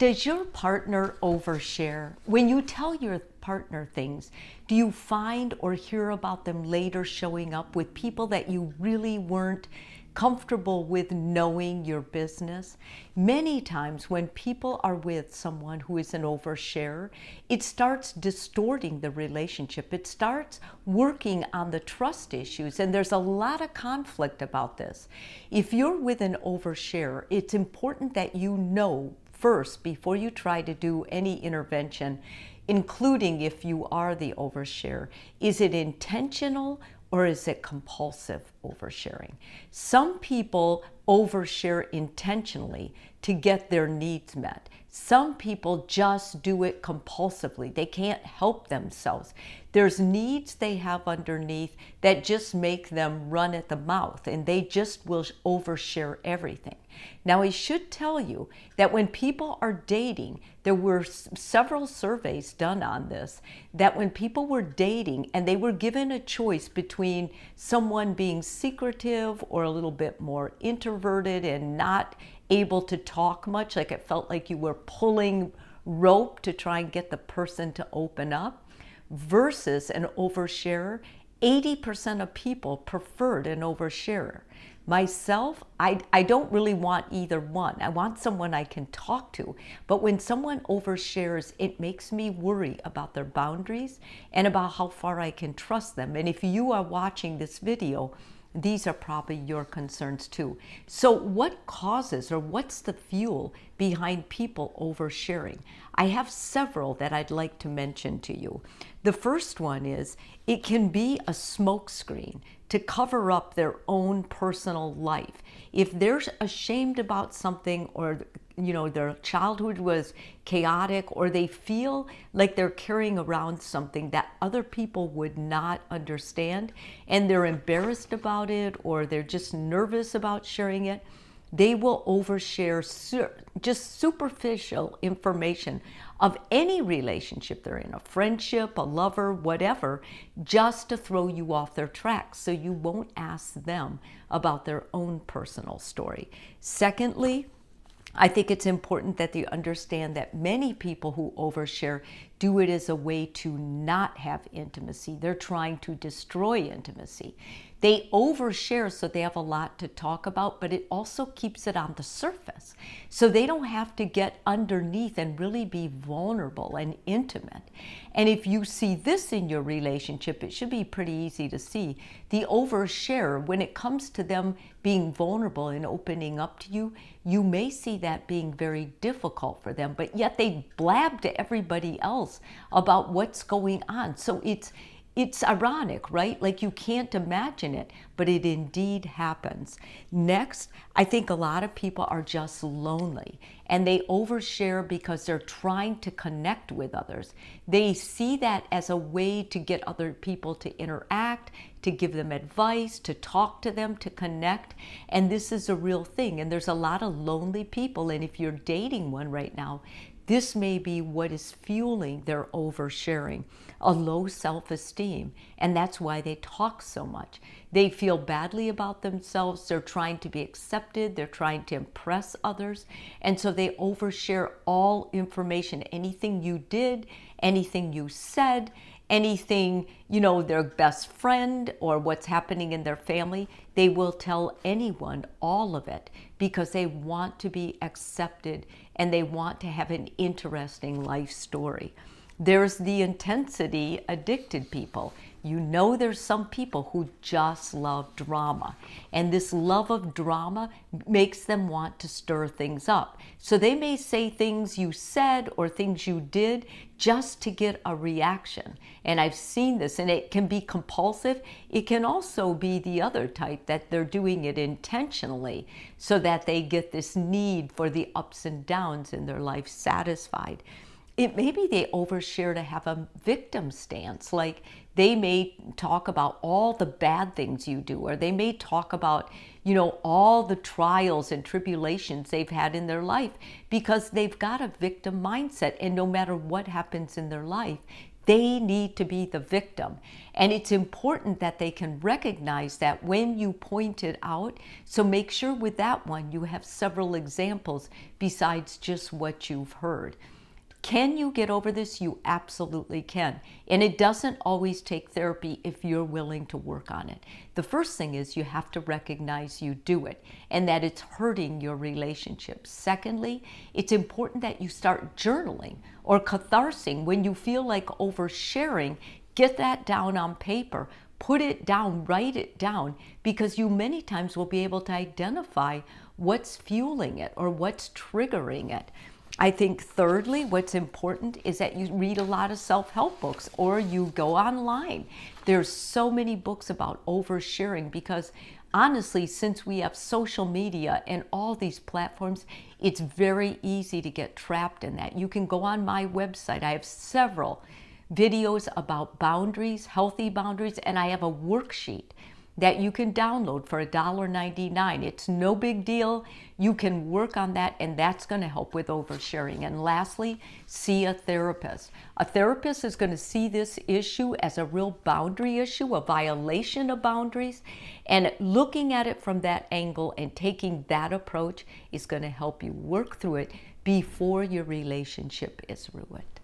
Does your partner overshare? When you tell your partner things, do you find or hear about them later showing up with people that you really weren't comfortable with knowing your business? Many times when people are with someone who is an oversharer, it starts distorting the relationship. It starts working on the trust issues, and there's a lot of conflict about this. If you're with an oversharer, it's important that you know first before you try to do any intervention, including if you are the overshare. Is it intentional or is it compulsive oversharing? Some people overshare intentionally to get their needs met. Some people just do it compulsively. They can't help themselves. There's needs they have underneath that just make them run at the mouth, and they just will overshare everything. Now, I should tell you that when people are dating, there were several surveys done on this, that when people were dating and they were given a choice between someone being secretive or a little bit more introverted and not able to talk much, like it felt like you were pulling rope to try and get the person to open up, versus an oversharer, 80% of people preferred an oversharer. Myself, I don't really want either one. I want someone I can talk to. But when someone overshares, it makes me worry about their boundaries and about how far I can trust them. And if you are watching this video, these are probably your concerns too. So what causes, or what's the fuel behind people oversharing? I have several that I'd like to mention to you. The first one is, it can be a smokescreen to cover up their own personal life. If they're ashamed about something, or their childhood was chaotic, or they feel like they're carrying around something that other people would not understand, and they're embarrassed about it, or they're just nervous about sharing it, they will overshare just superficial information of any relationship they're in, a friendship, a lover, whatever, just to throw you off their tracks so you won't ask them about their own personal story. Secondly, I think it's important that you understand that many people who overshare do it as a way to not have intimacy. They're trying to destroy intimacy. They overshare so they have a lot to talk about, but it also keeps it on the surface. So they don't have to get underneath and really be vulnerable and intimate. And if you see this in your relationship, it should be pretty easy to see. The overshare, when it comes to them being vulnerable and opening up to you, you may see that being very difficult for them, but yet they blab to everybody else about what's going on. So it's ironic, right? Like, you can't imagine it, but it indeed happens. Next, I think a lot of people are just lonely, and they overshare because they're trying to connect with others. They see that as a way to get other people to interact, to give them advice, to talk to them, to connect. And this is a real thing. And there's a lot of lonely people. And if you're dating one right now, this may be what is fueling their oversharing, a low self-esteem, and that's why they talk so much. They feel badly about themselves, they're trying to be accepted, they're trying to impress others, and so they overshare all information, anything you did, anything you said, anything, their best friend or what's happening in their family. They will tell anyone all of it because they want to be accepted and they want to have an interesting life story. There's the intensity addicted people. There's some people who just love drama, and this love of drama makes them want to stir things up. So they may say things you said or things you did just to get a reaction. And I've seen this, and it can be compulsive. It can also be the other type, that they're doing it intentionally so that they get this need for the ups and downs in their life satisfied. It may be they overshare to have a victim stance, like they may talk about all the bad things you do, or they may talk about, all the trials and tribulations they've had in their life, because they've got a victim mindset, and no matter what happens in their life, They need to be the victim. And it's important that they can recognize that when you point it out. So make sure with that one you have several examples besides just what you've heard. Can you get over this? You absolutely can. And it doesn't always take therapy if you're willing to work on it. The first thing is you have to recognize you do it and that it's hurting your relationship. Secondly, it's important that you start journaling or catharsing. When you feel like oversharing, get that down on paper. Put it down, write it down, because you many times will be able to identify what's fueling it or what's triggering it. I think thirdly, what's important is that you read a lot of self-help books or you go online. There's so many books about oversharing because honestly, since we have social media and all these platforms, it's very easy to get trapped in that. You can go on my website. I have several videos about boundaries, healthy boundaries, and I have a worksheet that you can download for $1.99. It's no big deal. You can work on that, and that's going to help with oversharing. And lastly, see a therapist. A therapist is going to see this issue as a real boundary issue, a violation of boundaries, and looking at it from that angle and taking that approach is going to help you work through it before your relationship is ruined.